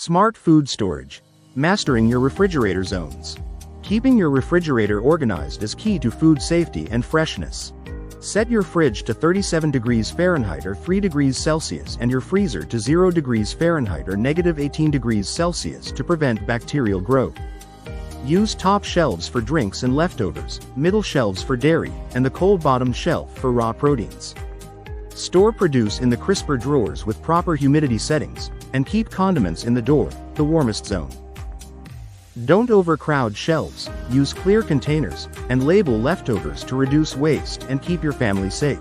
Smart food storage. Mastering your refrigerator zones. Keeping your refrigerator organized is key to food safety and freshness. Set your fridge to 37 degrees Fahrenheit or 3 degrees Celsius and your freezer to 0 degrees Fahrenheit or -18 degrees Celsius to prevent bacterial growth. Use top shelves for drinks and leftovers, middle shelves for dairy, and the cold bottom shelf for raw proteins. Store produce in the crisper drawers with proper humidity settings, and keep condiments in the door, the warmest zone. Don't overcrowd shelves, use clear containers, and label leftovers to reduce waste and keep your family safe.